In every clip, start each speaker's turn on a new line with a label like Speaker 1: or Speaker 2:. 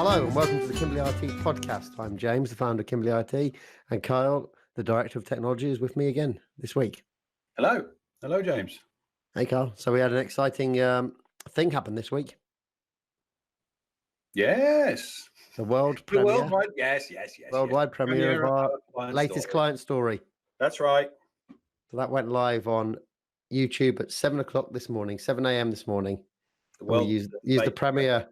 Speaker 1: Hello and welcome to the Kimbley IT Podcast. I'm James, the founder of Kimbley IT, and Kyle, the Director of Technology, is with me again this week.
Speaker 2: Hello. Hello, James.
Speaker 1: Hey, Kyle. So we had an exciting thing happen this week.
Speaker 2: Yes.
Speaker 1: The world premiere.
Speaker 2: Worldwide, yes.
Speaker 1: Worldwide premiere of our latest client story.
Speaker 2: That's right.
Speaker 1: So that went live on YouTube at 7 o'clock this morning, 7 a.m. this morning. We used the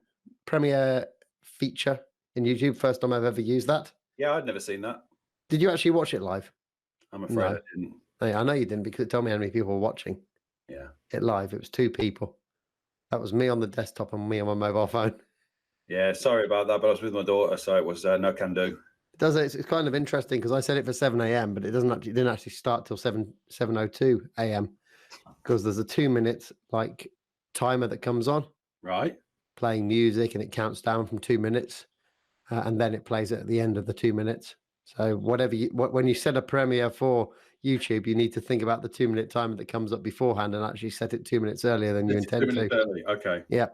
Speaker 1: premiere feature in YouTube. First time I've ever used that.
Speaker 2: Yeah, I'd never seen that.
Speaker 1: Did you actually watch it live?
Speaker 2: I'm afraid I didn't.
Speaker 1: I know you didn't, because it told me how many people were watching.
Speaker 2: Yeah.
Speaker 1: It live. It was 2 people. That was me on the desktop and me on my mobile phone.
Speaker 2: Yeah, sorry about that, but I was with my daughter, so it was no can do.
Speaker 1: It's kind of interesting because I said it for 7 a.m., but it didn't actually start till 7:02 a.m. because there's a 2-minute timer that comes on.
Speaker 2: Right.
Speaker 1: Playing music, and it counts down from 2 minutes, and then it plays it at the end of the 2 minutes. So when you set a premiere for YouTube, you need to think about the 2-minute timer that comes up beforehand and actually set it 2 minutes earlier than you intend
Speaker 2: 2 minutes
Speaker 1: to.
Speaker 2: Early. Okay.
Speaker 1: Yeah.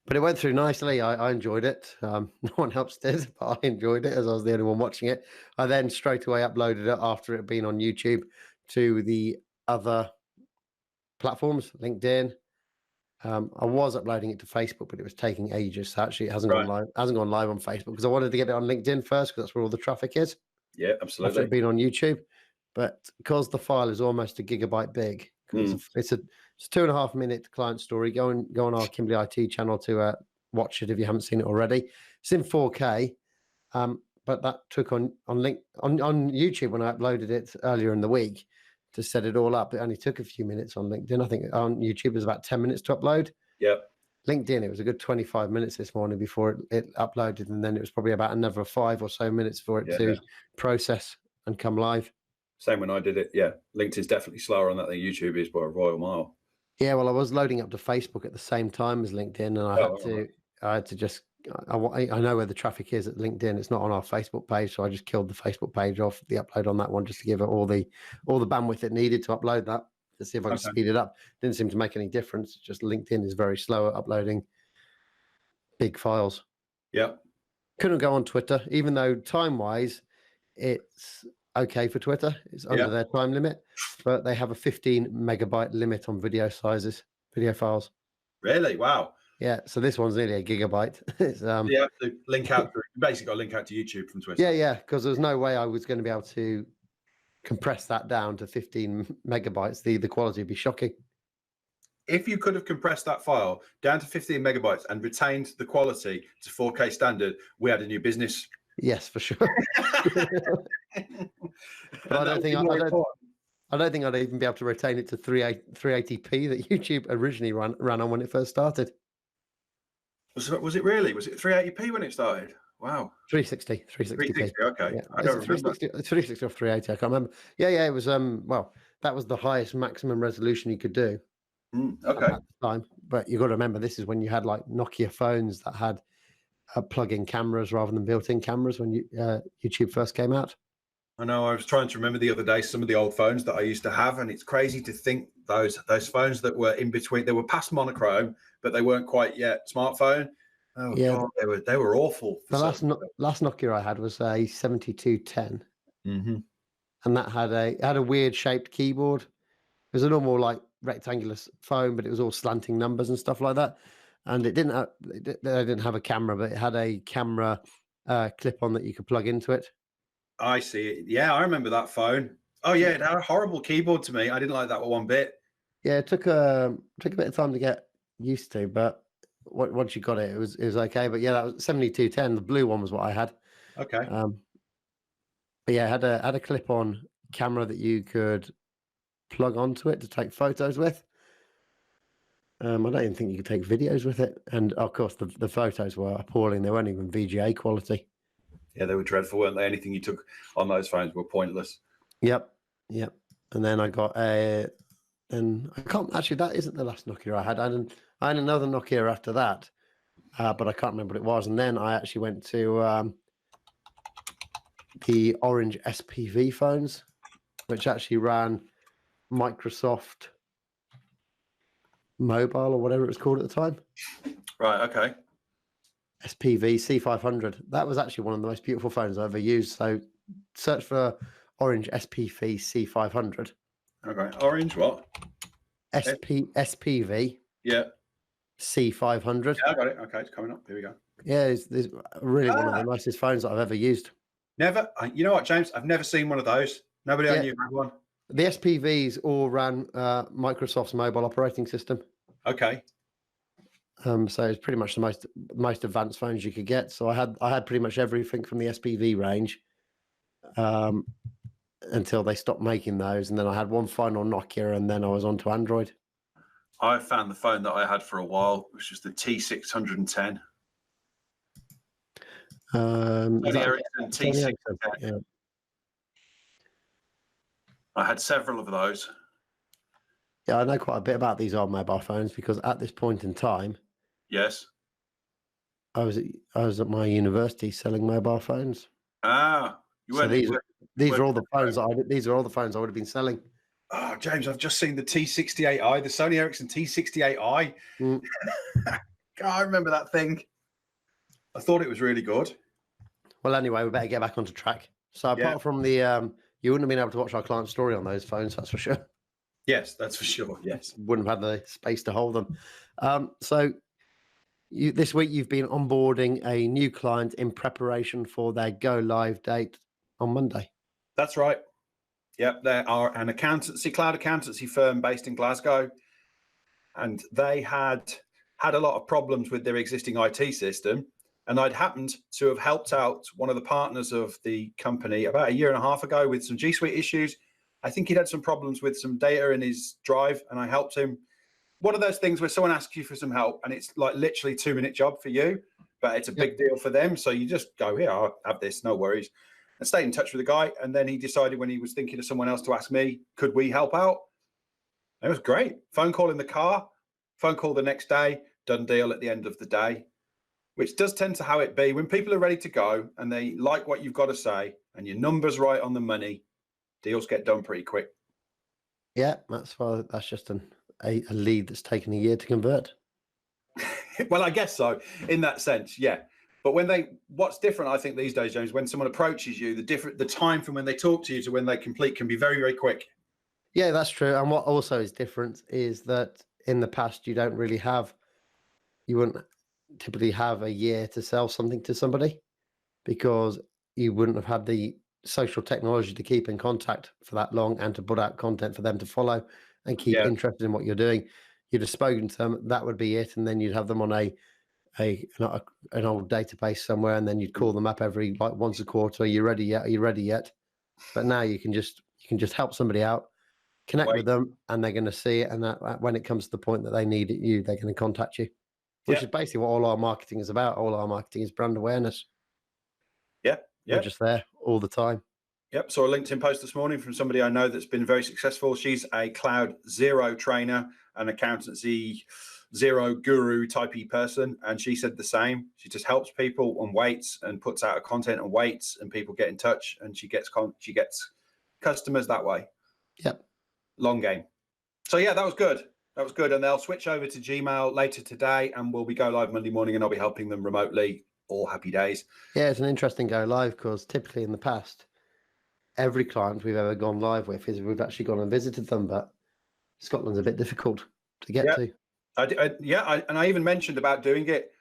Speaker 1: But it went through nicely. I enjoyed it. No one else did, but I enjoyed it as I was the only one watching it. I then straight away uploaded it after it had been on YouTube to the other platforms, LinkedIn. I was uploading it to Facebook, but it was taking ages. So actually, it hasn't gone live. Hasn't gone live on Facebook because I wanted to get it on LinkedIn first because that's where all the traffic is.
Speaker 2: Yeah, absolutely.
Speaker 1: After it being on YouTube, but because the file is almost a gigabyte big, it's a 2.5 minute client story. Go on our Kimbley IT channel to watch it if you haven't seen it already. It's in 4K, but that took on YouTube when I uploaded it earlier in the week to set it all up. It only took a few minutes on LinkedIn. I think on YouTube it was about 10 minutes to upload.
Speaker 2: Yep.
Speaker 1: LinkedIn, it was a good 25 minutes this morning before it uploaded, and then it was probably about another 5 or so minutes for it to process and come live.
Speaker 2: Same when I did it. Yeah, LinkedIn's definitely slower on that than YouTube is by a royal mile.
Speaker 1: Yeah, well, I was loading up to Facebook at the same time as LinkedIn, and I had to just. I know where the traffic is at LinkedIn. It's not on our Facebook page, so I just killed the Facebook page off the upload on that one just to give it all the bandwidth it needed to upload that, to see if I could speed it up. Didn't seem to make any difference. Just LinkedIn is very slow at uploading big files.
Speaker 2: Yeah.
Speaker 1: Couldn't go on Twitter, even though time-wise it's okay for Twitter. It's under their time limit, but they have a 15 megabyte limit on video files. Really?
Speaker 2: Wow.
Speaker 1: Yeah, so this one's nearly a gigabyte. It's,
Speaker 2: you have to link out. Basically, got to link out to YouTube from Twitter.
Speaker 1: Yeah, because there's no way I was going to be able to compress that down to 15 megabytes. The quality would be shocking.
Speaker 2: If you could have compressed that file down to 15 megabytes and retained the quality to 4K standard, we had a new business.
Speaker 1: Yes, for sure. But I don't think I'd even be able to retain it to 380p that YouTube originally ran on when it first started.
Speaker 2: Was it really? Was it 380p when it started? Wow.
Speaker 1: 360p.
Speaker 2: Okay.
Speaker 1: Yeah.
Speaker 2: I don't remember.
Speaker 1: 360 or 380, I can't remember. Yeah, it was, that was the highest maximum resolution you could do.
Speaker 2: Okay.
Speaker 1: At the time. But you've got to remember, this is when you had like Nokia phones that had plug-in cameras rather than built-in cameras when YouTube first came out.
Speaker 2: I know. I was trying to remember the other day some of the old phones that I used to have, and it's crazy to think those phones that were in between. They were past monochrome, but they weren't quite yet smartphone. Oh yeah, God, they were awful.
Speaker 1: The last Nokia I had was a 7210, and that had a weird shaped keyboard. It was a normal like rectangular phone, but it was all slanting numbers and stuff like that. And it didn't have a camera, but it had a camera clip on that you could plug into it.
Speaker 2: I see it. Yeah, I remember that phone. Oh yeah, it had a horrible keyboard to me. I didn't like that one bit. Yeah,
Speaker 1: it took a bit of time to get used to, but once you got it, it was okay. But yeah, that was 7210. The blue one was what I had.
Speaker 2: Okay.
Speaker 1: But yeah, it had a clip-on camera that you could plug onto it to take photos with. I don't even think you could take videos with it, and of course the photos were appalling. They weren't even VGA quality.
Speaker 2: Yeah, they were dreadful, weren't they? Anything you took on those phones were pointless.
Speaker 1: Yep. And then I got and I can't actually. That isn't the last Nokia I had. I had another Nokia after that, but I can't remember what it was. And then I actually went to the orange SPV phones, which actually ran Microsoft Mobile or whatever it was called at the time.
Speaker 2: Right. Okay.
Speaker 1: SPV C500. That was actually one of the most beautiful phones I ever used. So search for orange SPV C500.
Speaker 2: Okay. Orange what?
Speaker 1: SPV
Speaker 2: Yeah.
Speaker 1: C500.
Speaker 2: Yeah, I got it. Okay, it's coming up. Here we go.
Speaker 1: Yeah, it's really one of the nicest phones that I've ever used.
Speaker 2: Never. You know what, James? I've never seen one of those. Nobody I knew had one.
Speaker 1: The SPVs all ran Microsoft's mobile operating system.
Speaker 2: Okay.
Speaker 1: So it's pretty much the most advanced phones you could get. So I had pretty much everything from the SPV range until they stopped making those, and then I had one phone on Nokia, and then I was on to Android.
Speaker 2: I found the phone that I had for a while, which was the T610. Sony Ericsson T610.
Speaker 1: Yeah.
Speaker 2: I had several of those.
Speaker 1: Yeah, I know quite a bit about these old mobile phones because at this point in time,
Speaker 2: yes,
Speaker 1: I was at my university selling mobile phones.
Speaker 2: Ah,
Speaker 1: so these are all the phones these are all the phones I would have been selling.
Speaker 2: Oh, James, I've just seen the T68i, the Sony Ericsson T68i. I remember that thing. I thought it was really good.
Speaker 1: Well, anyway, we better get back onto track. So apart from the, you wouldn't have been able to watch our client story on those phones, that's for sure.
Speaker 2: Yes, that's for sure. Yes.
Speaker 1: Wouldn't have had the space to hold them. So this week you've been onboarding a new client in preparation for their go live date on Monday.
Speaker 2: That's right. Yep, they are an cloud accountancy firm based in Glasgow, and they had a lot of problems with their existing IT system. And I'd happened to have helped out one of the partners of the company about a year and a half ago with some G Suite issues. I think he'd had some problems with some data in his drive, and I helped him. One of those things where someone asks you for some help, and it's like literally a 2-minute job for you, but it's a big deal for them. So you just go, here, I'll have this, no worries. And stayed in touch with the guy. And then he decided when he was thinking of someone else to ask me, could we help out? It was great. Phone call in the car, phone call the next day, done deal at the end of the day, which does tend to how it be. When people are ready to go and they like what you've got to say and your number's right on the money, deals get done pretty quick.
Speaker 1: Yeah, that's just a lead that's taken a year to convert.
Speaker 2: Well, I guess so in that sense, yeah. But what's different, I think these days, James, when someone approaches you, the time from when they talk to you to when they complete can be very, very quick.
Speaker 1: Yeah, that's true. And what also is different is that in the past, you wouldn't typically have a year to sell something to somebody because you wouldn't have had the social technology to keep in contact for that long and to put out content for them to follow and keep interested in what you're doing. You'd have spoken to them, that would be it, and then you'd have them on an old database somewhere, and then you'd call them up every once a quarter. Are you ready yet? Are you ready yet? But now you can just help somebody out, connect with them, and they're going to see it. And that when it comes to the point that they need you, they're going to contact you, which is basically what all our marketing is about. All our marketing is brand awareness.
Speaker 2: Yeah.
Speaker 1: We're just there all the time.
Speaker 2: Yep. Saw a LinkedIn post this morning from somebody I know that's been very successful. She's a Cloud Zero trainer, an accountancy zero guru typey person, and she said the same. She just helps people on waits and puts out a content on waits, and people get in touch, and she gets customers that way.
Speaker 1: Yep.
Speaker 2: Long game. So yeah, that was good. And they'll switch over to Gmail later today, and we'll be go live Monday morning, and I'll be helping them remotely. All happy days.
Speaker 1: Yeah, it's an interesting go live because typically in the past, every client we've ever gone live with is we've actually gone and visited them, but Scotland's a bit difficult to get to.
Speaker 2: I even mentioned about doing it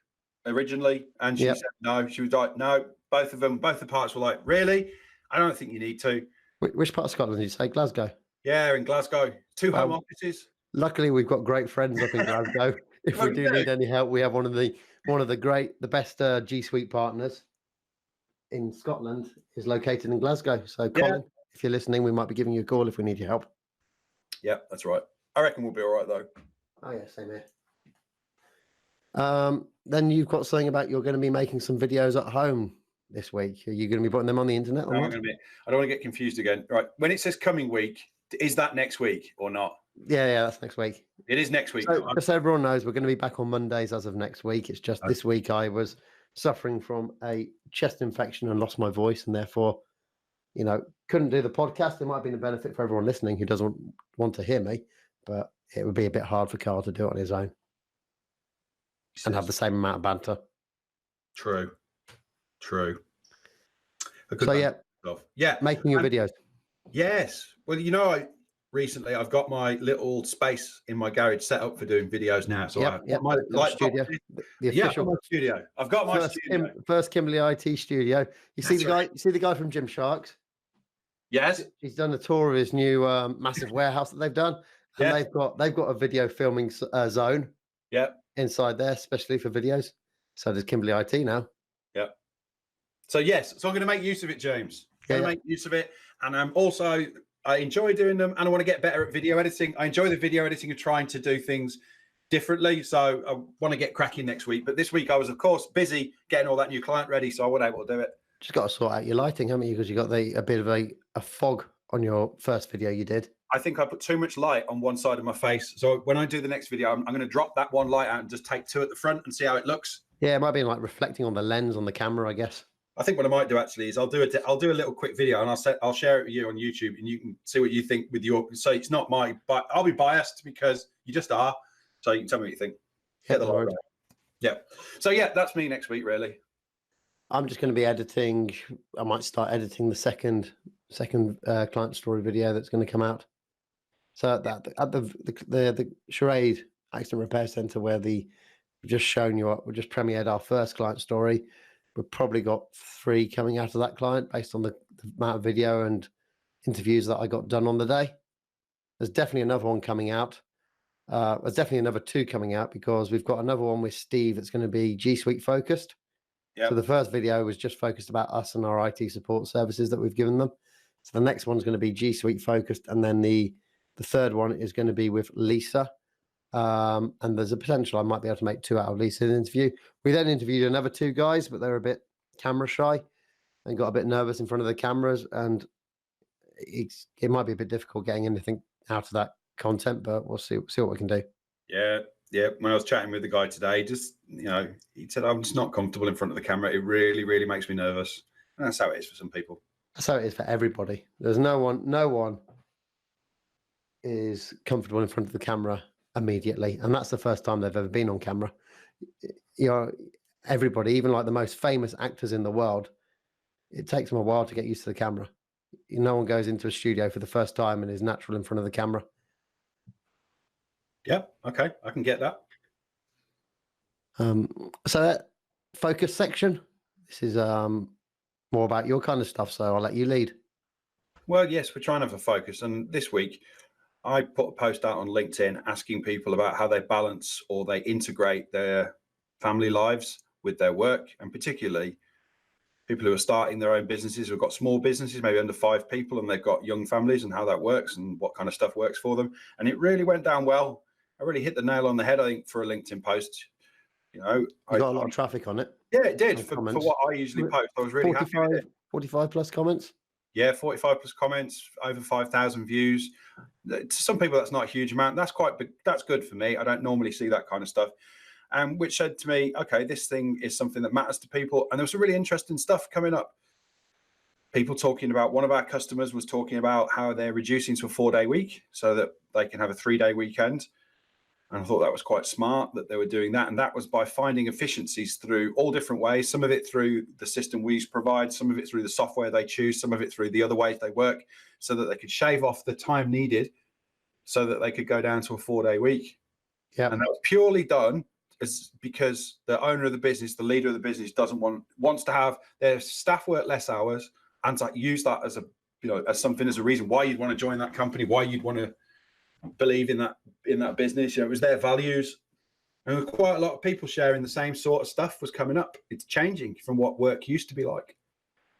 Speaker 2: originally, and she said no. She was like, no. Both the parts were like, really? I don't think you need to.
Speaker 1: Which part of Scotland did you say? Glasgow?
Speaker 2: Yeah, in Glasgow. 2 home offices.
Speaker 1: Luckily, we've got great friends up in Glasgow. If we do need any help, we have one of the best G Suite partners in Scotland is located in Glasgow. So, Colin, if you're listening, we might be giving you a call if we need your help.
Speaker 2: Yeah, that's right. I reckon we'll be all right though.
Speaker 1: Oh yeah, same here. Then you've got something about you're going to be making some videos at home this week. Are you going to be putting them on the internet? Or
Speaker 2: I don't want to get confused again. Right, when it says coming week, is that next week or not?
Speaker 1: Yeah, that's next week.
Speaker 2: It is next week.
Speaker 1: So, just so everyone knows, we're going to be back on Mondays as of next week. It's just this week I was suffering from a chest infection and lost my voice, and therefore, couldn't do the podcast. It might have been a benefit for everyone listening who doesn't want to hear me, but it would be a bit hard for Carl to do it on his own and have the same amount of banter.
Speaker 2: True.
Speaker 1: So
Speaker 2: yeah,
Speaker 1: making your videos.
Speaker 2: Yes. Well, recently I've got my little space in my garage set up for doing videos now. So I've got my
Speaker 1: studio, the official
Speaker 2: my studio. I've got my studio.
Speaker 1: First Kimbley IT studio. You see the guy? You see the guy from Gymsharks?
Speaker 2: Yes.
Speaker 1: He's done a tour of his new massive warehouse that they've done, and they've got a video filming zone.
Speaker 2: Yep.
Speaker 1: Inside there, especially for videos. So does Kimbley IT now.
Speaker 2: Yep. So yes, so I'm going to make use of it, James. I'm going to make use of it, and also I enjoy doing them, and I want to get better at video editing. I enjoy the video editing and trying to do things differently. So I want to get cracking next week. But this week I was, of course, busy getting all that new client ready, so I wasn't able to do it.
Speaker 1: Just got to sort out your lighting, haven't you? Because you got a bit of a fog on your first video you did.
Speaker 2: I think I put too much light on one side of my face. So when I do the next video, I'm going to drop that one light out and just take two at the front and see how it looks.
Speaker 1: Yeah, it might be like reflecting on the lens on the camera, I guess.
Speaker 2: I think what I might do actually is I'll do a little quick video and I'll share it with you on YouTube, and you can see what you think with your. So it's not but I'll be biased because you just are. So you can tell me what you think. Hit the light. Yeah. So yeah, that's me next week really.
Speaker 1: I'm just going to be editing. I might start editing the second client story video that's going to come out. So at the Charade Accident Repair Centre, where we've just shown you we just premiered our first client story. We've probably got 3 coming out of that client based on the amount of video and interviews that I got done on the day. There's definitely another one coming out. There's definitely another 2 coming out because we've got another one with Steve that's going to be G Suite focused. Yep. So the first video was just focused about us and our IT support services that we've given them. So the next one's going to be G Suite focused, and then the third one is going to be with Lisa. And there's a potential I might be able to make 2 out of Lisa's interview. We then interviewed another 2 guys, but they're a bit camera shy and got a bit nervous in front of the cameras, and it might be a bit difficult getting anything out of that content, but we'll see what we can do.
Speaker 2: Yeah. When I was chatting with the guy today, he said, I'm just not comfortable in front of the camera. It really, really makes me nervous. And that's how it is for some people.
Speaker 1: That's how it is for everybody. There's no one is comfortable in front of the camera immediately, and that's the first time they've ever been on camera. Everybody, even like the most famous actors in the world, it takes them a while to get used to the camera. No one goes into a studio for the first time and is natural in front of the camera.
Speaker 2: Yeah, okay, I can get that.
Speaker 1: So that focus section, this is more about your kind of stuff, so I'll let you lead.
Speaker 2: Well, yes, we're trying to have a focus, and this week I put a post out on LinkedIn asking people about how they balance or they integrate their family lives with their work, and particularly people who are starting their own businesses, who've got small businesses, maybe under 5 people, and they've got young families, and how that works and what kind of stuff works for them. And it really went down well. I really hit the nail on the head, I think, for a LinkedIn post.
Speaker 1: You got a lot of traffic on it.
Speaker 2: Yeah, it did. For what I usually post, I was really happy with it.
Speaker 1: 45 plus comments?
Speaker 2: Yeah, 45 plus comments, over 5,000 views. To some people, that's not a huge amount. That's quite big. That's good for me. I don't normally see that kind of stuff. Which said to me, okay, this thing is something that matters to people. And there was some really interesting stuff coming up. People talking about, one of our customers was talking about how they're reducing to a 4-day week so that they can have a 3-day weekend. And I thought that was quite smart that they were doing that. And that was by finding efficiencies through all different ways. Some of it through the system we provide, some of it through the software they choose, some of it through the other ways they work, so that they could shave off the time needed so that they could go down to a 4-day week. Yeah. And that was purely done because the owner of the business, the leader of the business wants to have their staff work less hours, and to use that as as something, as a reason why you'd want to join that company, why you'd want to believe in that business. It was their values, and there were quite a lot of people sharing the same sort of stuff was coming up. It's changing from what work used to be like.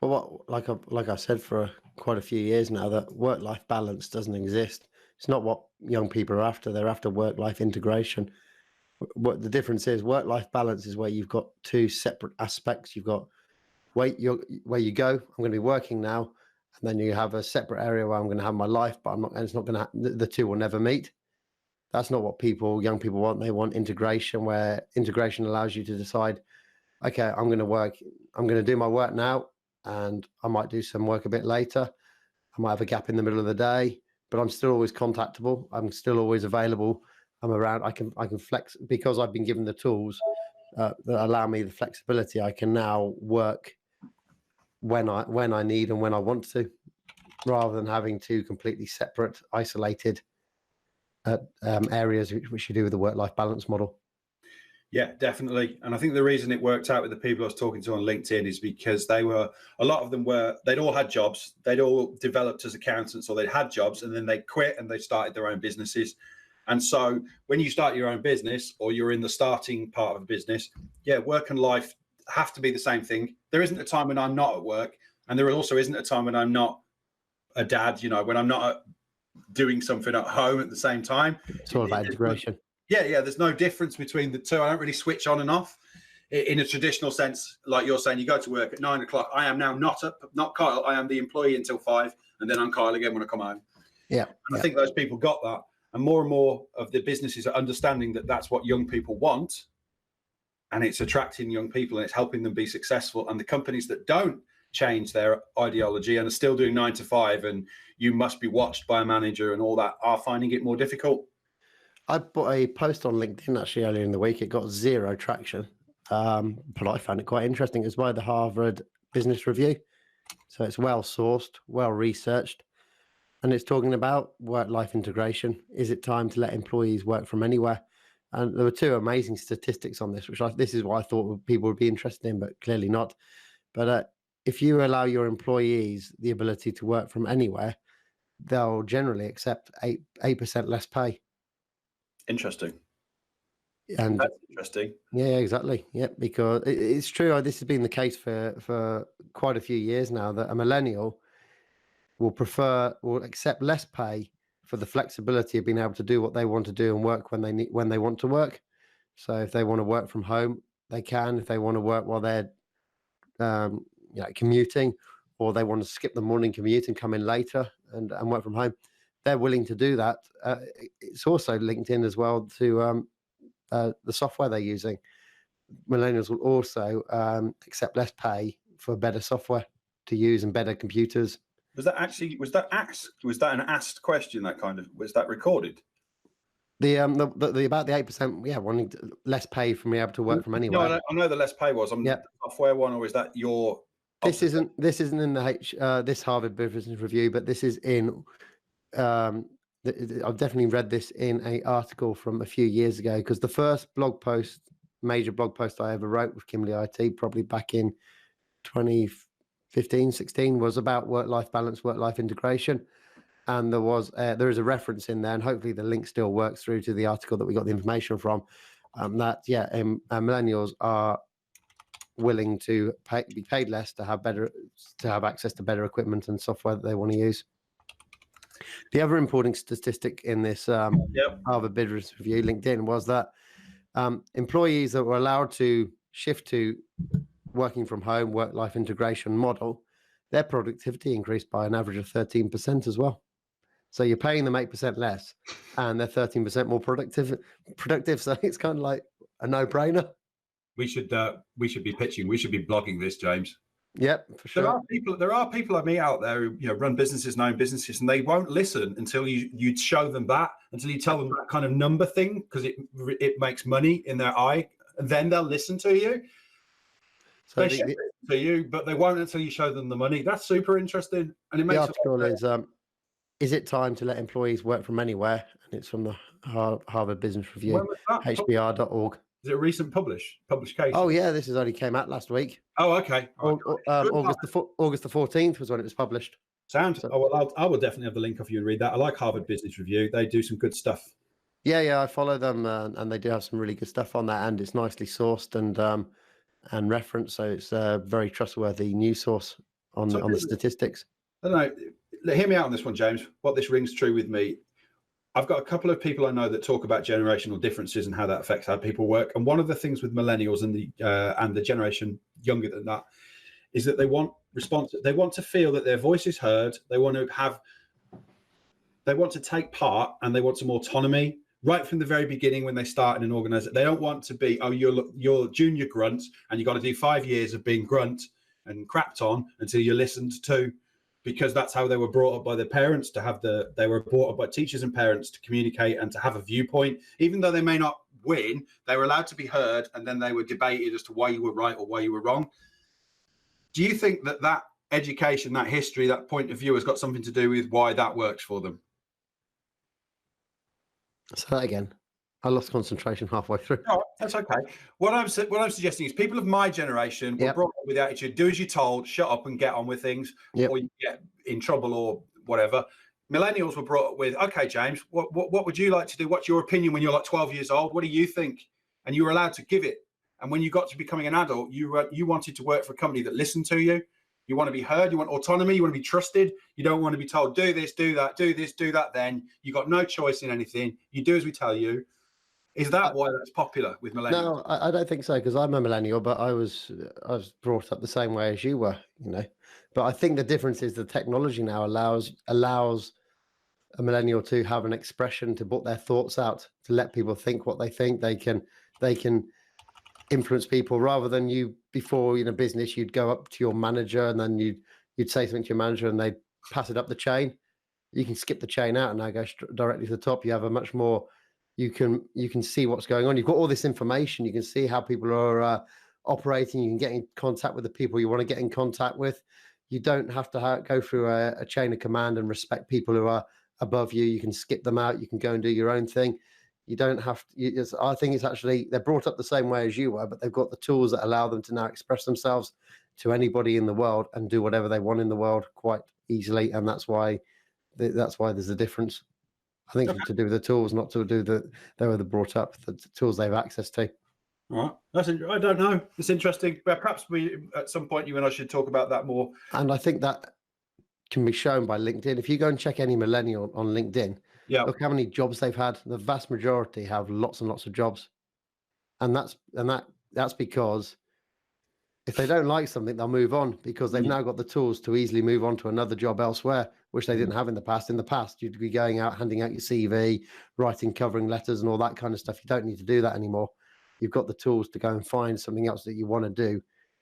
Speaker 1: Well, like I said for quite a few years now, that work-life balance doesn't exist. It's not what young people are after. They're after work-life integration. What the difference is, work-life balance is where you've got 2 separate aspects. You've got where you go. I'm going to be working now. And then you have a separate area where I'm going to have my life, but it's not going to the 2 will never meet. That's not what young people want. They want integration, where integration allows you to decide, okay, I'm going to do my work now, and I might do some work a bit later. I might have a gap in the middle of the day, but I'm still always contactable. I'm still always available. I'm around. I can flex because I've been given the tools that allow me the flexibility. I can now work when I need and when I want to, rather than having two completely separate, isolated areas, which you do with the work-life balance model.
Speaker 2: Yeah, definitely. And I think the reason it worked out with the people I was talking to on LinkedIn is because they'd all had jobs. They'd all developed as accountants, or they'd had jobs, and then they quit and they started their own businesses. And so when you start your own business, or you're in the starting part of a business, work and life have to be the same thing. There isn't a time when I'm not at work, and there also isn't a time when I'm not a dad, when I'm not doing something at home at the same time.
Speaker 1: It's all about integration.
Speaker 2: Yeah, there's no difference between the two. I don't really switch on and off in a traditional sense. Like you're saying, you go to work at 9 o'clock. I am now not Kyle. I am the employee until 5, and then I'm Kyle again when I come home.
Speaker 1: Yeah.
Speaker 2: And I think those people got that. And more of the businesses are understanding that that's what young people want. And it's attracting young people, and it's helping them be successful. And the companies that don't change their ideology and are still doing 9 to 5, and you must be watched by a manager and all that, are finding it more difficult.
Speaker 1: I put a post on LinkedIn actually earlier in the week. It got 0 traction, but I found it quite interesting. It's by the Harvard Business Review. So it's well sourced, well researched, and it's talking about work-life integration. Is it time to let employees work from anywhere? And there were 2 amazing statistics on this, this is what I thought people would be interested in, but clearly not. But if you allow your employees the ability to work from anywhere, they'll generally accept 8% less pay.
Speaker 2: Interesting.
Speaker 1: And
Speaker 2: that's interesting.
Speaker 1: Yeah, exactly. Yeah, because it's true. This has been the case for quite a few years now, that a millennial will accept less pay for the flexibility of being able to do what they want to do and work when they want to work. So if they want to work from home, they can. If they want to work while they're commuting, or they want to skip the morning commute and come in later and work from home, they're willing to do that. It's also linked in as well to the software they're using. Millennials will also accept less pay for better software to use and better computers.
Speaker 2: Was that an asked question? Was that recorded?
Speaker 1: The about the 8%, wanting less pay from being able to work from anywhere.
Speaker 2: No, I know the less pay was. The software one, or is that your? This isn't
Speaker 1: in the this Harvard Business Review, but this is in. I've definitely read this in an article from a few years ago, because the first major blog post I ever wrote with Kimbley IT, probably back in 2015, 16, was about work-life balance, work-life integration. And there is a reference in there, and hopefully the link still works through to the article that we got the information from, millennials are willing to be paid less to have access to better equipment and software that they want to use. The other important statistic in this Harvard Business Review LinkedIn was that employees that were allowed to shift to working from home, work-life integration model, their productivity increased by an average of 13% as well. So you're paying them 8% less, and they're 13% more productive. So it's kind of like a no-brainer.
Speaker 2: We should be pitching. We should be blogging this, James.
Speaker 1: Yep, for sure.
Speaker 2: There are people I meet out there who run businesses, own businesses, and they won't listen until you show them that, until you tell them that kind of number thing, because it makes money in their eye. And then they'll listen to you. So they listen to you, but they won't until you show them the money. That's super interesting, and it makes.
Speaker 1: The article is it time to let employees work from anywhere? And it's from the Harvard Business Review, hbr.org.
Speaker 2: Is it a recent published case?
Speaker 1: Oh yeah, this has only came out last week.
Speaker 2: Oh, okay.
Speaker 1: August the 14th was when it was published.
Speaker 2: Sound. I will definitely have the link off you and read that. I like Harvard Business Review. They do some good stuff.
Speaker 1: Yeah, I follow them, and they do have some really good stuff on that, and it's nicely sourced and referenced, so it's a very trustworthy news source on the statistics.
Speaker 2: I don't know. Hear me out on this one, James. What this rings true with me. I've got a couple of people I know that talk about generational differences and how that affects how people work. And one of the things with millennials and the generation younger than that is that they want response. They want to feel that their voice is heard. They want to take part, and they want some autonomy right from the very beginning when they start in an organization. They don't want to be, you're junior grunt, and you got to do 5 years of being grunt and crapped on until you're listened to. Because that's how they were brought up by their parents, they were brought up by teachers and parents to communicate and to have a viewpoint, even though they may not win. They were allowed to be heard, and then they were debated as to why you were right or why you were wrong. Do you think that education, that history, that point of view has got something to do with why that works for them?
Speaker 1: Say that again. I lost concentration halfway through.
Speaker 2: Oh, that's okay. What I'm suggesting is people of my generation were brought up with the attitude, do as you're told, shut up and get on with things, or you get in trouble or whatever. Millennials were brought up with, okay, James, what would you like to do? What's your opinion when you're like 12 years old? What do you think? And you were allowed to give it. And when you got to becoming an adult, you wanted to work for a company that listened to you. You want to be heard. You want autonomy. You want to be trusted. You don't want to be told, do this, do that, do this, do that. Then you got no choice in anything. You do as we tell you. Is that why that's popular with millennials?
Speaker 1: No, I don't think so, because I'm a millennial, but I was brought up the same way as you were, you know. But I think the difference is the technology now allows a millennial to have an expression, to put their thoughts out, to let people think what they think. They can influence people, rather than you before in a business, you'd go up to your manager and then you'd say something to your manager and they'd pass it up the chain. You can skip the chain out and now go directly to the top. You have a much more, you can see what's going on. You've got all this information. You can see how people are operating. You can get in contact with the people you want to get in contact with. You don't have to go through a chain of command and respect people who are above you. You can skip them out. You can go and do your own thing. You don't have to. I think it's actually, they're brought up the same way as you were, but they've got the tools that allow them to now express themselves to anybody in the world and do whatever they want in the world quite easily. And that's why there's a difference. I think it's to do with the tools, not to do they were brought up, the tools they have access to.
Speaker 2: All right. I don't know. It's interesting. But perhaps at some point, you and I should talk about that more.
Speaker 1: And I think that can be shown by LinkedIn. If you go and check any millennial on LinkedIn, look how many jobs they've had. The vast majority have lots and lots of jobs. And that's because if they don't like something, they'll move on, because they've now got the tools to easily move on to another job elsewhere, which they didn't have in the past. In the past, you'd be going out, handing out your CV, writing covering letters and all that kind of stuff. You don't need to do that anymore. You've got the tools to go and find something else that you want to do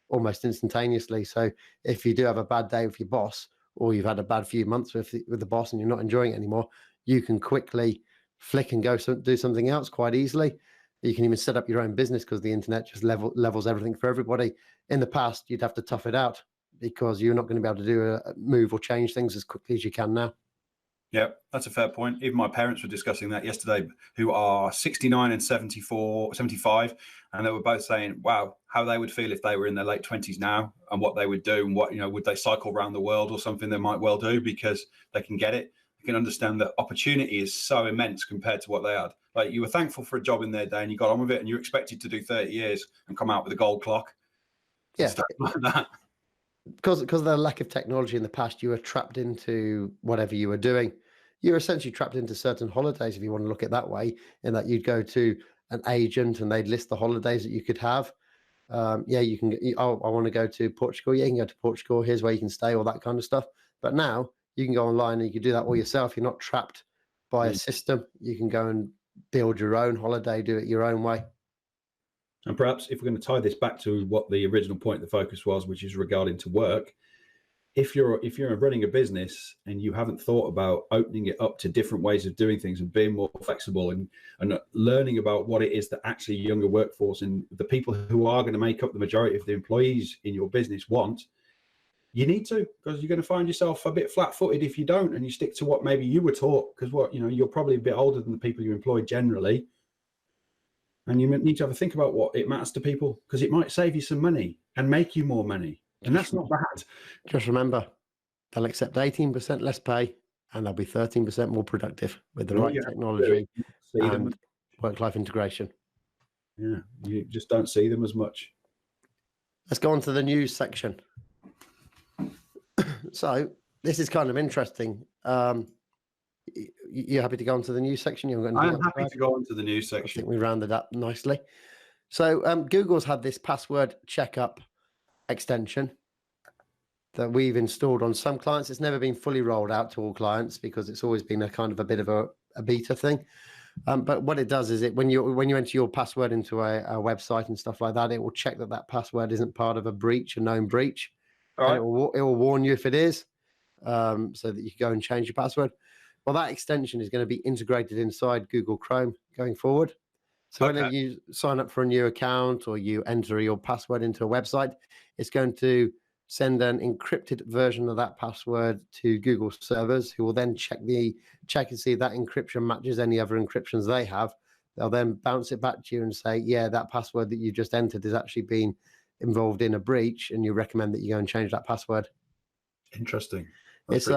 Speaker 1: almost instantaneously. So if you do have a bad day with your boss, or you've had a bad few months with the boss and you're not enjoying it anymore, you can quickly flick and go do something else quite easily. You can even set up your own business, because the internet just levels everything for everybody. In the past, you'd have to tough it out, because you're not going to be able to do a move or change things as quickly as you can now.
Speaker 2: Yeah, that's a fair point. Even my parents were discussing that yesterday, who are 69 and 75, and they were both saying, wow, how they would feel if they were in their late 20s now, and what they would do, and what, would they cycle around the world or something? They might well do, because they can get it. They can understand that opportunity is so immense compared to what they had. Like, you were thankful for a job in their day and you got on with it, and you're expected to do 30 years and come out with a gold clock.
Speaker 1: Yeah.
Speaker 2: Stuff like that.
Speaker 1: Because of the lack of technology in the past, you were trapped into whatever you were doing. You're essentially trapped into certain holidays, if you want to look at it that way, in that you'd go to an agent and they'd list the holidays that you could have. You can, I want to go to Portugal. Yeah, you can go to Portugal. Here's where you can stay, all that kind of stuff. But now you can go online and you can do that all yourself. You're not trapped by a system. You can go and build your own holiday, do it your own way.
Speaker 2: And perhaps if we're going to tie this back to what the original point, the focus was, which is regarding to work, if you're running a business and you haven't thought about opening it up to different ways of doing things and being more flexible and learning about what it is that actually younger workforce and the people who are going to make up the majority of the employees in your business want, you need to, because you're going to find yourself a bit flat-footed if you don't, and you stick to what maybe you were taught, because you're probably a bit older than the people you employ generally. And you need to have a think about what it matters to people, because it might save you some money and make you more money. And that's not bad.
Speaker 1: Just remember, they'll accept 18% less pay and they'll be 13% more productive with the right technology and work-life integration.
Speaker 2: Yeah, you just don't see them as much.
Speaker 1: Let's go on to the news section. So this is kind of interesting. You happy to go on to the news section?
Speaker 2: I'm happy to go on to the news section.
Speaker 1: I think we rounded up nicely. So Google's had this password checkup extension that we've installed on some clients. It's never been fully rolled out to all clients, because it's always been a kind of a bit of a beta thing. But what it does is when you enter your password into a website and stuff like that, it will check that password isn't part of a breach, a known breach. Right. It will warn you if it is, so that you can go and change your password. Well, that extension is going to be integrated inside Google Chrome going forward. So whenever you sign up for a new account or you enter your password into a website, it's going to send an encrypted version of that password to Google servers, who will then check and see if that encryption matches any other encryptions they have. They'll then bounce it back to you and say, yeah, that password that you just entered has actually been involved in a breach, and you recommend that you go and change that password.
Speaker 2: Interesting.
Speaker 1: It's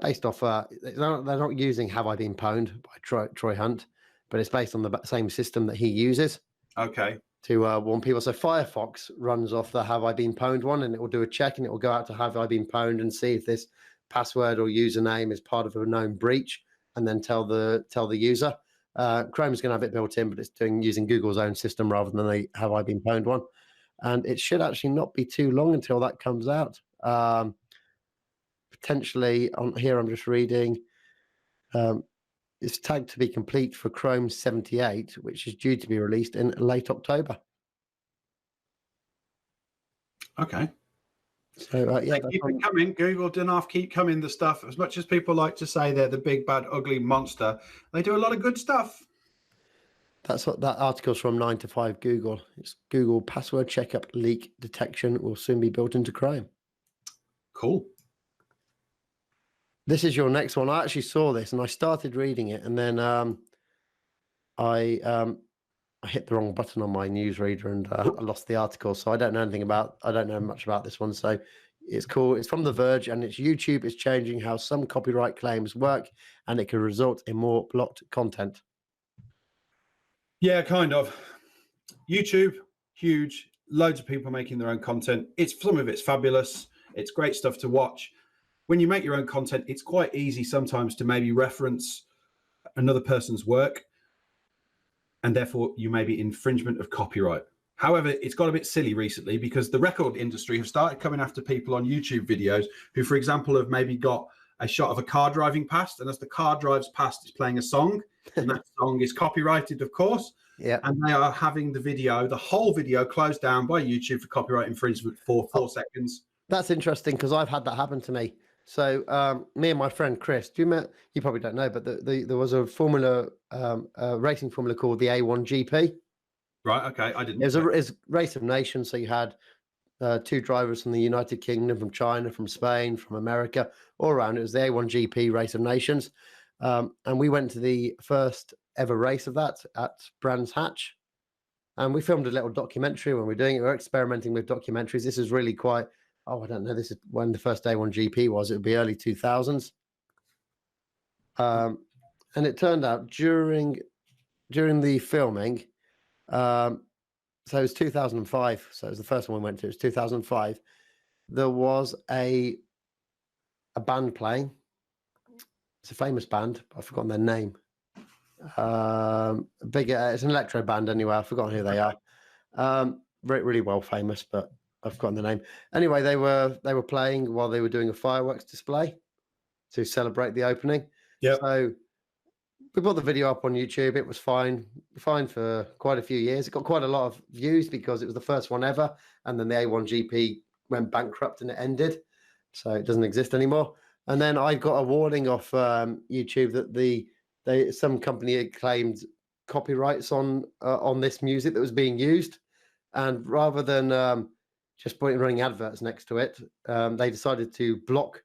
Speaker 1: based off. They're not using "Have I Been Pwned" by Troy Hunt, but it's based on the same system that he uses.
Speaker 2: Okay.
Speaker 1: To warn people. So Firefox runs off the "Have I Been Pwned" one, and it will do a check, and it will go out to "Have I Been Pwned" and see if this password or username is part of a known breach, and then tell the user. Chrome's going to have it built in, but it's using Google's own system rather than the "Have I Been Pwned" one, and it should actually not be too long until that comes out. Potentially on here, I'm just reading. It's tagged to be complete for Chrome 78, which is due to be released in late October.
Speaker 2: Okay.
Speaker 1: So yeah,
Speaker 2: keep it coming. Google don't have keep coming the stuff. As much as people like to say they're the big bad ugly monster, they do a lot of good stuff.
Speaker 1: That's what that article's from 9 to 5 Google. It's Google password checkup leak detection will soon be built into Chrome.
Speaker 2: Cool.
Speaker 1: This is your next one. I actually saw this and I started reading it, and then I hit the wrong button on my newsreader and I lost the article. So I don't know much about this one. So it's cool. It's from The Verge, and it's YouTube is changing how some copyright claims work, and it can result in more blocked content.
Speaker 2: Yeah, kind of. YouTube, huge. Loads of people making their own content. Some of it's fabulous. It's great stuff to watch. When you make your own content, it's quite easy sometimes to maybe reference another person's work, and therefore you may be infringement of copyright. However, it's got a bit silly recently because the record industry have started coming after people on YouTube videos who, for example, have maybe got a shot of a car driving past, and as the car drives past, it's playing a song, and that song is copyrighted, of course.
Speaker 1: Yeah.
Speaker 2: And they are having the whole video closed down by YouTube for copyright infringement for 4 seconds. That's
Speaker 1: interesting because I've had that happen to me. So me and my friend Chris, you probably don't know, but there was a racing formula called the A1GP.
Speaker 2: Right. Okay. I didn't.
Speaker 1: It was a race of nations. So you had 2 drivers from the United Kingdom, from China, from Spain, from America, all around. It was the A1GP race of nations. And we went to the first ever race of that at Brands Hatch. And we filmed a little documentary when we were doing it. We were experimenting with documentaries. This is really quite... I don't know. This is when the first A1GP was. It would be early 2000s. And it turned out during the filming, so it was 2005. So it was the first one we went to. It was 2005. There was a band playing. It's a famous band. I've forgotten their name. It's an electro band anyway. I've forgotten who they are. Really well famous, but I've forgotten the name. Anyway, they were playing while they were doing a fireworks display to celebrate the opening.
Speaker 2: Yeah.
Speaker 1: So we put the video up on YouTube. It was fine for quite a few years. It got quite a lot of views because it was the first one ever, and then the A1GP went bankrupt and it ended, so it doesn't exist anymore. And then I got a warning off YouTube that some company had claimed copyrights on this music that was being used, and rather than just running adverts next to it, they decided to block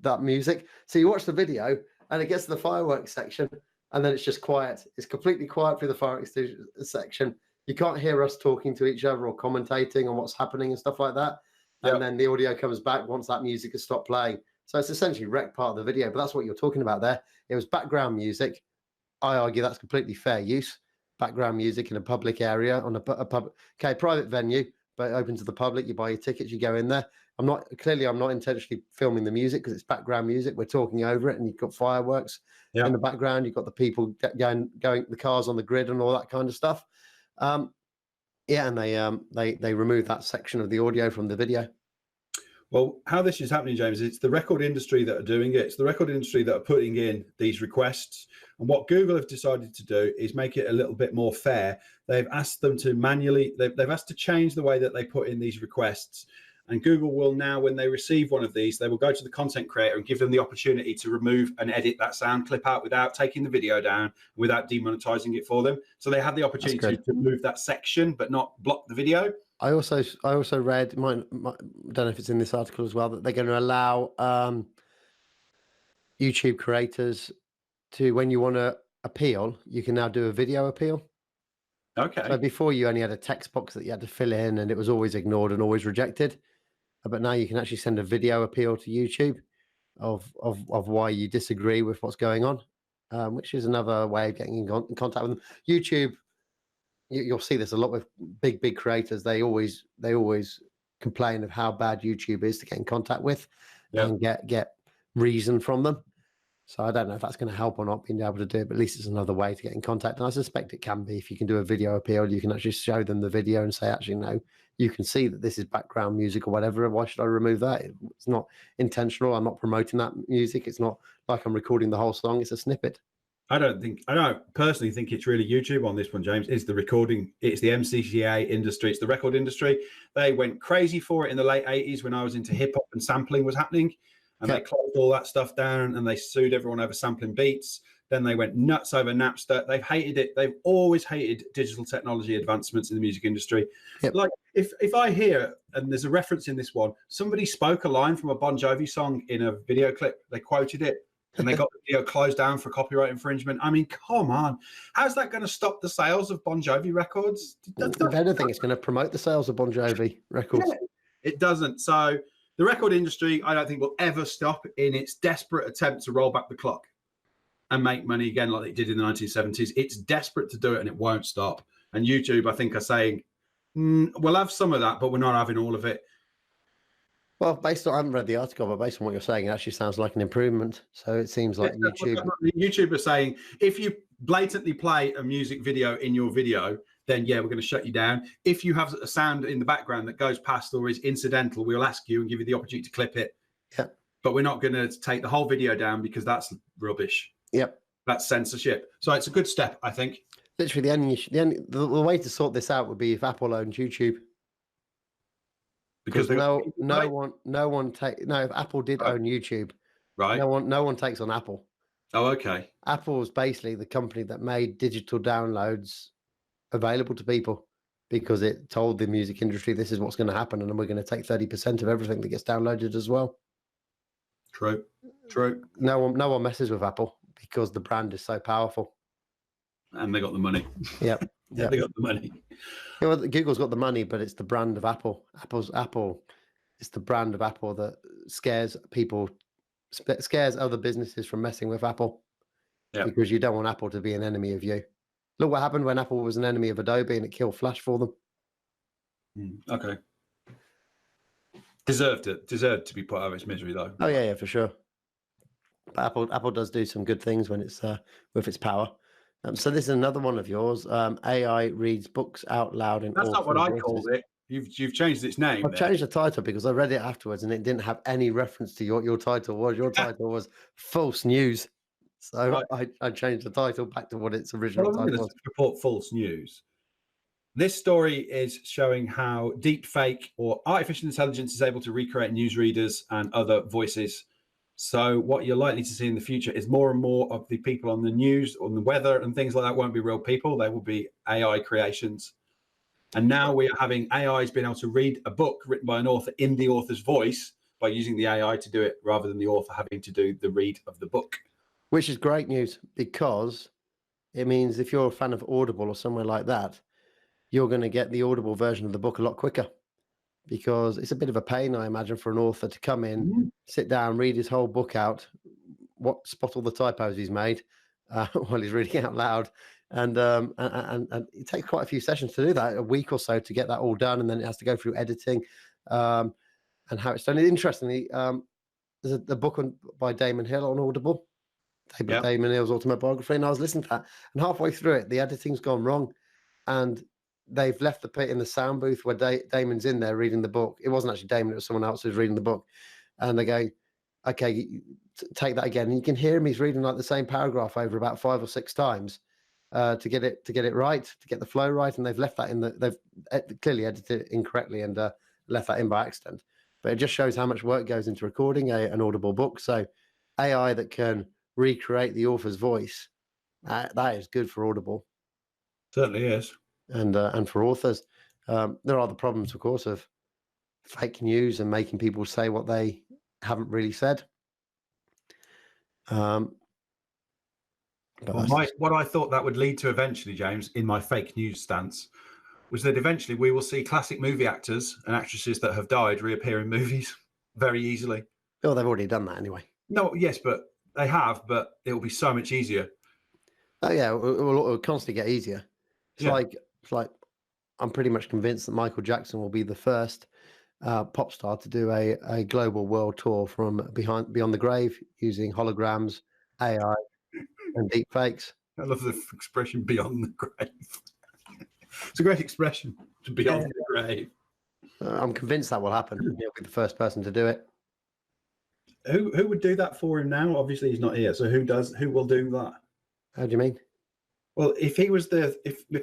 Speaker 1: that music. So you watch the video and it gets to the fireworks section and then it's just quiet. It's completely quiet through the fireworks section. You can't hear us talking to each other or commentating on what's happening and stuff like that. Yep. And then the audio comes back once that music has stopped playing. So it's essentially wrecked part of the video, but that's what you're talking about there. It was background music. I argue that's completely fair use. Background music in a public area on a private venue, but open to the public. You buy your tickets, you go in there. I'm not intentionally filming the music because it's background music. We're talking over it, and you've got fireworks in the background. You've got the people going, the cars on the grid, and all that kind of stuff. And they removed that section of the audio from the video.
Speaker 2: Well, how this is happening, James, it's the record industry that are doing it. It's the record industry that are putting in these requests. And what Google have decided to do is make it a little bit more fair. They've asked them to they've asked to change the way that they put in these requests. And Google will now, when they receive one of these, they will go to the content creator and give them the opportunity to remove and edit that sound clip out without taking the video down, without demonetizing it for them. So they have the opportunity to move that section, but not block the video.
Speaker 1: I also read, I don't know if it's in this article as well, that they're going to allow YouTube creators to, when you want to appeal, you can now do a video appeal.
Speaker 2: Okay.
Speaker 1: So before you only had a text box that you had to fill in, and it was always ignored and always rejected. But now you can actually send a video appeal to YouTube of why you disagree with what's going on, which is another way of getting in contact with them. YouTube, you'll see this a lot with big creators. They always complain of how bad YouTube is to get in contact with and get reason from them. So I don't know if that's going to help or not, being able to do it, but at least it's another way to get in contact. And I suspect it can be. If you can do a video appeal, you can actually show them the video and say, actually, no, you can see that this is background music or whatever. Why should I remove that? It's not intentional. I'm not promoting that music. It's not like I'm recording the whole song. It's a snippet.
Speaker 2: I don't personally think it's really YouTube on this one, James. It's the recording. It's the MCCA industry. It's the record industry. They went crazy for it in the late 80s when I was into hip hop and sampling was happening. And they closed all that stuff down and they sued everyone over sampling beats. Then they went nuts over Napster. They've hated it. They've always hated digital technology advancements in the music industry. Like if I hear, and there's a reference in this one, somebody spoke a line from a Bon Jovi song in a video clip, they quoted it, and they got the video closed down for copyright infringement. I mean, come on. How's that going to stop the sales of Bon Jovi records?
Speaker 1: If anything, it's going to promote the sales of Bon Jovi records. Yeah,
Speaker 2: it doesn't. So the record industry, I don't think, will ever stop in its desperate attempt to roll back the clock and make money again like it did in the 1970s. It's desperate to do it and it won't stop. And YouTube, I think, are saying, we'll have some of that, but we're not having all of it.
Speaker 1: Well, I haven't read the article, but based on what you're saying, it actually sounds like an improvement. So it seems like
Speaker 2: YouTube are saying, if you blatantly play a music video in your video, then we're going to shut you down. If you have a sound in the background that goes past or is incidental, we'll ask you and give you the opportunity to clip it.
Speaker 1: Yeah.
Speaker 2: But we're not going to take the whole video down because that's rubbish.
Speaker 1: Yep.
Speaker 2: That's censorship. So it's a good step, I think.
Speaker 1: Literally, the way to sort this out would be if Apple owned YouTube. Because if Apple did own YouTube,
Speaker 2: right?
Speaker 1: No one takes on Apple.
Speaker 2: Oh, okay.
Speaker 1: Apple is basically the company that made digital downloads available to people because it told the music industry this is what's going to happen, and then we're going to take 30% of everything that gets downloaded as well.
Speaker 2: True.
Speaker 1: No one messes with Apple because the brand is so powerful,
Speaker 2: and they got the money.
Speaker 1: Yep.
Speaker 2: They got the money.
Speaker 1: Yeah, well, Google's got the money, but it's the brand of Apple. It's the brand of Apple that scares other businesses from messing with Apple.
Speaker 2: Yeah.
Speaker 1: Because you don't want Apple to be an enemy of you. Look what happened when Apple was an enemy of Adobe and it killed Flash for them.
Speaker 2: Okay. Deserved to be put out of its misery, though.
Speaker 1: Oh yeah, for sure. But Apple does do some good things when it's with its power. So this is another one of yours. AI reads books out loud in.
Speaker 2: That's not what I called it. You've changed its name.
Speaker 1: I've changed the title because I read it afterwards and it didn't have any reference to your title was. Your title was false news. So I changed the title back to what its original title was.
Speaker 2: Report false news. This story is showing how deep fake or artificial intelligence is able to recreate newsreaders and other voices. So what you're likely to see in the future is more and more of the people on the news, on the weather and things like that won't be real people. They will be AI creations. And now we are having AIs being able to read a book written by an author in the author's voice by using the AI to do it rather than the author having to do the read of the book.
Speaker 1: Which is great news because it means if you're a fan of Audible or somewhere like that, you're going to get the Audible version of the book a lot quicker because it's a bit of a pain, I imagine, for an author to come in, sit down, read his whole book out, spot all the typos he's made while he's reading out loud. And it takes quite a few sessions to do that, a week or so to get that all done. And then it has to go through editing and how it's done. Interestingly, there's a book by Damon Hill on Audible, Damon Hill's autobiography. And I was listening to that and halfway through it, the editing's gone wrong. And they've left the pit in the sound booth where Damon's in there reading the book. It wasn't actually Damon, it was someone else who's reading the book. And they go, okay, take that again. And you can hear him, he's reading like the same paragraph over about 5 or 6 times to get it right, to get the flow right. And they've left that they've clearly edited it incorrectly and left that in by accident. but it just shows how much work goes into recording an Audible book. So AI that can recreate the author's voice, that is good for Audible.
Speaker 2: Certainly is.
Speaker 1: And for authors. There are the problems, of course, of fake news and making people say what they haven't really said.
Speaker 2: What I thought that would lead to eventually, James, in my fake news stance, was that eventually we will see classic movie actors and actresses that have died reappear in movies very easily.
Speaker 1: Oh, they've already done that anyway.
Speaker 2: No, yes, but they have, but it will be so much easier.
Speaker 1: Oh yeah, it will constantly get easier. It's like I'm pretty much convinced that Michael Jackson will be the first pop star to do a global world tour from beyond the grave using holograms, AI, and deep fakes.
Speaker 2: I love the expression "beyond the grave." It's a great expression, to beyond the grave.
Speaker 1: I'm convinced that will happen. He'll be the first person to do it.
Speaker 2: Who would do that for him now? Obviously, he's not here. So who will do that?
Speaker 1: How do you mean?
Speaker 2: Well, if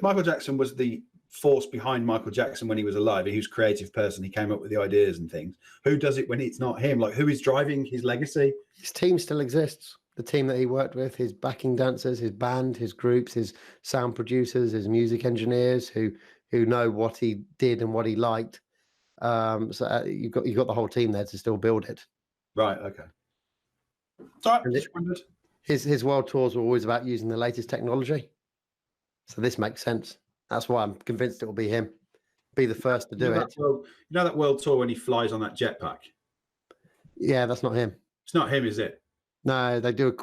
Speaker 2: Michael Jackson was the force behind Michael Jackson when he was alive, he was a creative person, he came up with the ideas and things. Who does it when it's not him? Like, who is driving his legacy?
Speaker 1: His team still exists. The team that he worked with, his backing dancers, his band, his groups, his sound producers, his music engineers who know what he did and what he liked. So you've got the whole team there to still build it.
Speaker 2: Right. Okay. Sorry,
Speaker 1: his world tours were always about using the latest technology. So this makes sense. That's why I'm convinced it will be him. Be the first to do it.
Speaker 2: You know that world tour when he flies on that jetpack?
Speaker 1: Yeah, that's not him.
Speaker 2: It's not him, is it?
Speaker 1: No, they do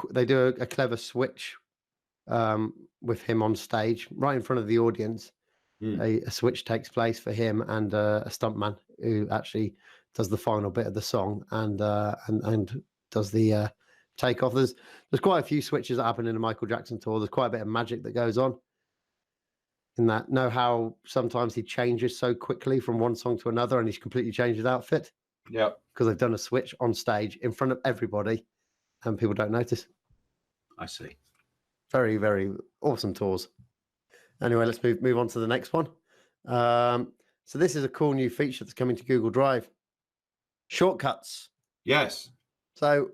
Speaker 1: a clever switch with him on stage, right in front of the audience. A switch takes place for him and a stuntman who actually does the final bit of the song and does the takeoff. There's quite a few switches that happen in a Michael Jackson tour. There's quite a bit of magic that goes on. In that, know how sometimes he changes so quickly from one song to another, and he's completely changed his outfit.
Speaker 2: Yeah,
Speaker 1: because they've done a switch on stage in front of everybody, and people don't notice.
Speaker 2: I see.
Speaker 1: Very, very awesome tours. Anyway, let's move on to the next one. So this is a cool new feature that's coming to Google Drive. Shortcuts.
Speaker 2: Yes.
Speaker 1: So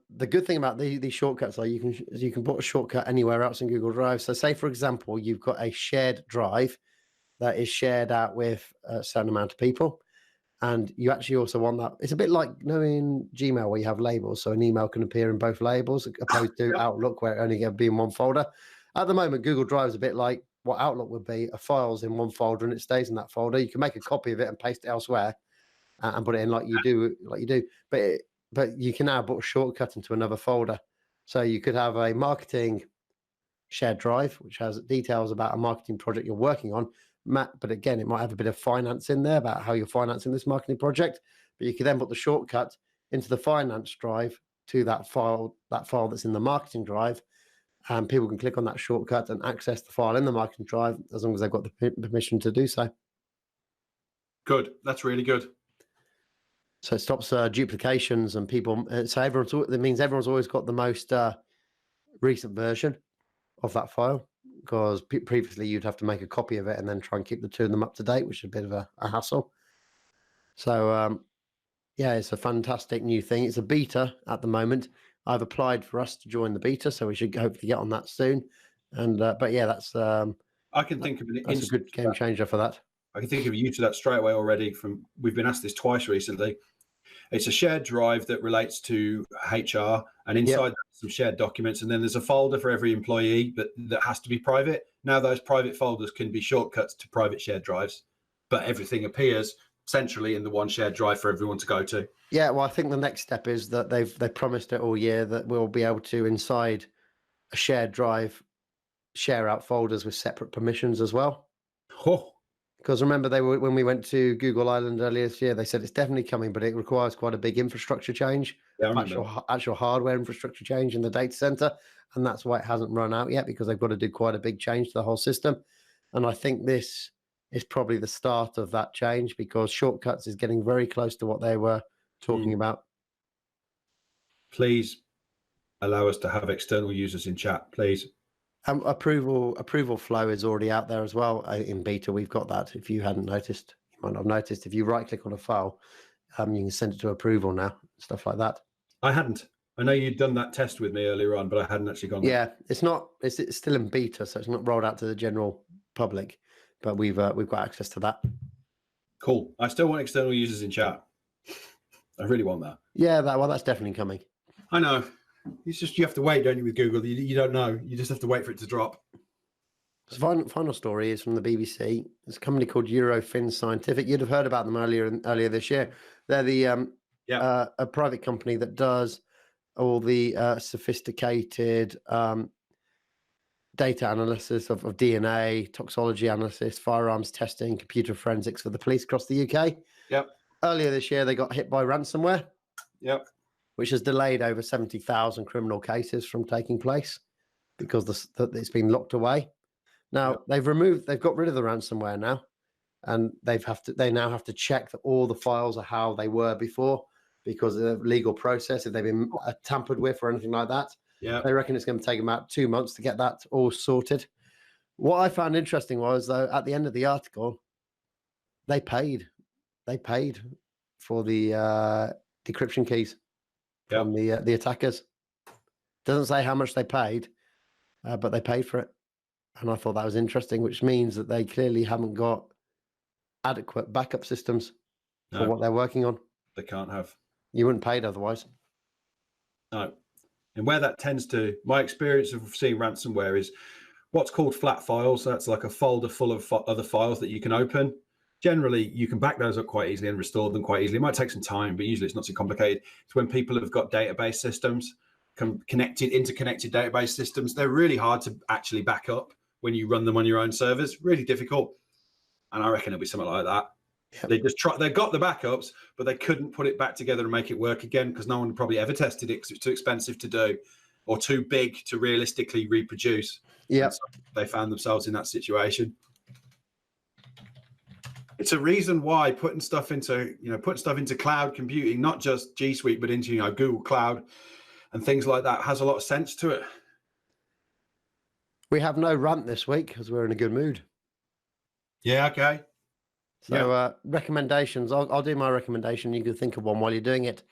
Speaker 1: the good thing about these shortcuts are you can put a shortcut anywhere else in Google Drive. So say, for example, you've got a shared drive that is shared out with a certain amount of people. And you actually also want that. It's a bit like knowing Gmail where you have labels. So an email can appear in both labels opposed to Outlook where it only can be in one folder. At the moment, Google Drive is a bit like what Outlook would be. A file's in one folder and it stays in that folder. You can make a copy of it and paste it elsewhere and put it in like you do. But you can now put a shortcut into another folder. So you could have a marketing shared drive, which has details about a marketing project you're working on. But again, it might have a bit of finance in there about how you're financing this marketing project. But you could then put the shortcut into the finance drive to that file that's in the marketing drive. And people can click on that shortcut and access the file in the marketing drive as long as they've got the permission to do so.
Speaker 2: Good. That's really good.
Speaker 1: So it stops duplications and people. So that means everyone's always got the most recent version of that file, because previously you'd have to make a copy of it and then try and keep the two of them up to date, which is a bit of a hassle. So yeah, it's a fantastic new thing. It's a beta at the moment. I've applied for us to join the beta, so we should hopefully get on that soon. And but yeah, that's
Speaker 2: I can think of
Speaker 1: that's a good game changer for that.
Speaker 2: I can think of a use of that straight away already. We've been asked this twice recently. It's a shared drive that relates to HR, and inside some shared documents, and then there's a folder for every employee that has to be private. Now those private folders can be shortcuts to private shared drives, but everything appears centrally in the one shared drive for everyone to go to.
Speaker 1: Yeah, well, I think the next step is that they've promised it all year that we'll be able to, inside a shared drive, share out folders with separate permissions as well.
Speaker 2: Oh.
Speaker 1: Because remember, when we went to Google Island earlier this year, they said it's definitely coming, but it requires quite a big infrastructure change, actual hardware infrastructure change in the data center. And that's why it hasn't run out yet, because they've got to do quite a big change to the whole system. And I think this is probably the start of that change, because shortcuts is getting very close to what they were talking about.
Speaker 2: Please allow us to have external users in chat, please.
Speaker 1: Approval flow is already out there as well in beta. We've got that. If you hadn't noticed, you might not have noticed. If you right click on a file, You can send it to approval now, stuff like that.
Speaker 2: I hadn't. I know you'd done that test with me earlier on, but I hadn't actually gone there.
Speaker 1: Yeah, it's still in beta, so it's not rolled out to the general public, but we've got access to that.
Speaker 2: Cool. I still want external users in chat. I really want that.
Speaker 1: Yeah, that's definitely coming.
Speaker 2: I know. It's just you have to wait, don't you, with Google? You don't know. You just have to wait for it to drop.
Speaker 1: The final story is from the BBC. It's a company called Eurofins Scientific. You'd have heard about them earlier this year. They're the a private company that does all the sophisticated data analysis of DNA, toxology analysis, firearms testing, computer forensics for the police across the UK.
Speaker 2: Yep.
Speaker 1: Earlier this year, they got hit by ransomware.
Speaker 2: Yep.
Speaker 1: Which has delayed over 70,000 criminal cases from taking place because it's been locked away. Now they've got rid of the ransomware now, and they now have to check that all the files are how they were before because of the legal process if they've been tampered with or anything like that.
Speaker 2: Yeah,
Speaker 1: they reckon it's going to take them about 2 months to get that all sorted. What I found interesting was, though, at the end of the article, they paid for the decryption keys from the attackers. Doesn't say how much they paid, but they paid for it. And I thought that was interesting, which means that they clearly haven't got adequate backup systems for what they're working on.
Speaker 2: They can't have.
Speaker 1: You wouldn't pay it otherwise.
Speaker 2: No. And where that tends to, my experience of seeing ransomware is what's called flat files. That's like a folder full of other files that you can open. Generally, you can back those up quite easily and restore them quite easily. It might take some time, but usually it's not too complicated. It's when people have got database systems, interconnected database systems. They're really hard to actually back up when you run them on your own servers. Really difficult. And I reckon it'll be something like that. Yep. They got the backups, but they couldn't put it back together and make it work again because no one probably ever tested it because it's too expensive to do or too big to realistically reproduce.
Speaker 1: Yeah,
Speaker 2: so they found themselves in that situation. It's a reason why putting stuff into cloud computing, not just G Suite, but into Google Cloud and things like that, has a lot of sense to it.
Speaker 1: We have no rant this week because we're in a good mood.
Speaker 2: Yeah, okay.
Speaker 1: So recommendations. I'll do my recommendation. You can think of one while you're doing it.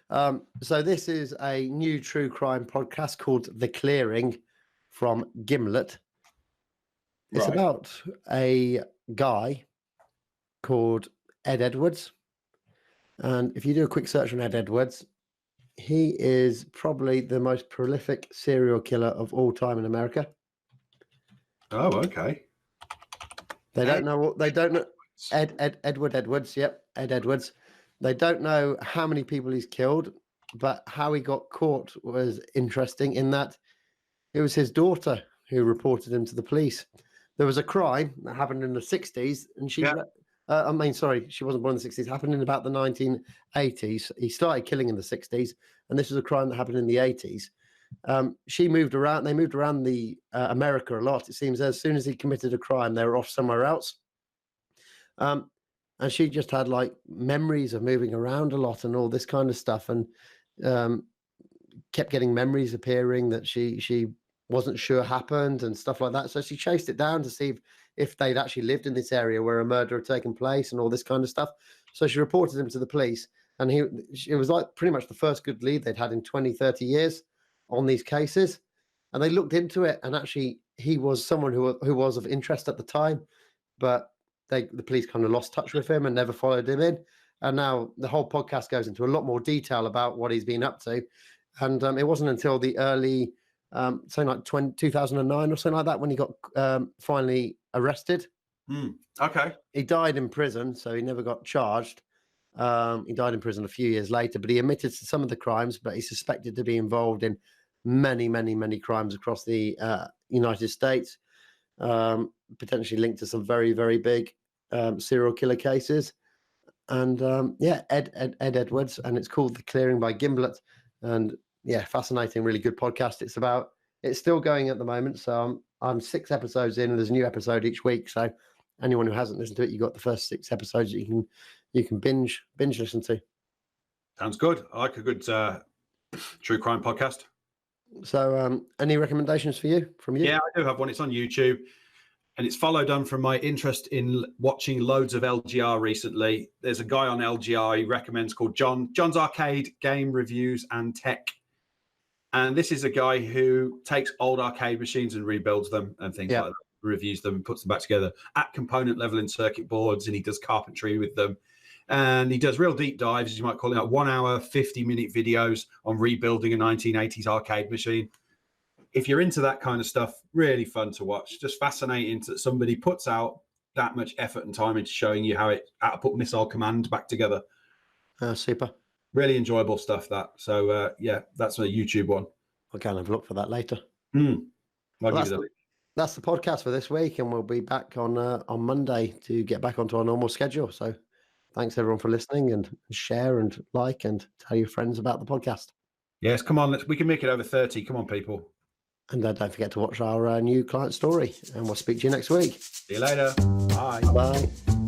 Speaker 1: So this is a new true crime podcast called The Clearing from Gimlet. It's about a guy called Ed Edwards. And if you do a quick search on Ed Edwards, he is probably the most prolific serial killer of all time in America.
Speaker 2: Oh, okay.
Speaker 1: They don't know Edward Edwards. Yep, Ed Edwards. They don't know how many people he's killed, but how he got caught was interesting in that it was his daughter who reported him to the police. There was a crime that happened in the 60s, and she wasn't born in the 60s. It happened in about the 1980s. He started killing in the 60s, and this was a crime that happened in the 80s. She moved around. They moved around the America a lot. It seems as soon as he committed a crime, they were off somewhere else. And she just had like memories of moving around a lot and all this kind of stuff, and kept getting memories appearing that she wasn't sure happened and stuff like that. So she chased it down to see if they'd actually lived in this area where a murder had taken place and all this kind of stuff. So she reported him to the police, and it was like pretty much the first good lead they'd had in 20, 30 years on these cases. And they looked into it, and actually he was someone who was of interest at the time, but the police kind of lost touch with him and never followed him in. And now the whole podcast goes into a lot more detail about what he's been up to. And it wasn't until the early, something like 2009 or something like that, when he got finally arrested.
Speaker 2: Okay.
Speaker 1: He died in prison, so he never got charged. He died in prison a few years later, but he admitted to some of the crimes, but he's suspected to be involved in many, many, many crimes across the United States, potentially linked to some very, very big serial killer cases. And Ed Edwards, and it's called The Clearing by Gimlet. And yeah, fascinating, really good podcast. It's still going at the moment. So I'm 6 episodes in, and there's a new episode each week. So anyone who hasn't listened to it, you got the first 6 episodes that you can binge listen to.
Speaker 2: Sounds good. I like a good true crime podcast.
Speaker 1: So any recommendations from you?
Speaker 2: Yeah, I do have one. It's on YouTube. And it's followed on from my interest in watching loads of LGR recently. There's a guy on LGR he recommends called John's Arcade Game Reviews and Tech. And this is a guy who takes old arcade machines and rebuilds them and things like that, reviews them and puts them back together at component level in circuit boards, and he does carpentry with them. And he does real deep dives, as you might call it, like 1 hour, 50-minute videos on rebuilding a 1980s arcade machine. If you're into that kind of stuff, really fun to watch. Just fascinating that somebody puts out that much effort and time into showing you how to put Missile Command back together.
Speaker 1: Super.
Speaker 2: Really enjoyable stuff, that. So, that's a YouTube one.
Speaker 1: I'll go and have a look for that later.
Speaker 2: That's
Speaker 1: the podcast for this week, and we'll be back on Monday to get back onto our normal schedule. So thanks, everyone, for listening, and share and like and tell your friends about the podcast.
Speaker 2: Yes, come on. We can make it over 30. Come on, people.
Speaker 1: And don't forget to watch our new client story, and we'll speak to you next week.
Speaker 2: See you later. Bye.
Speaker 1: Bye.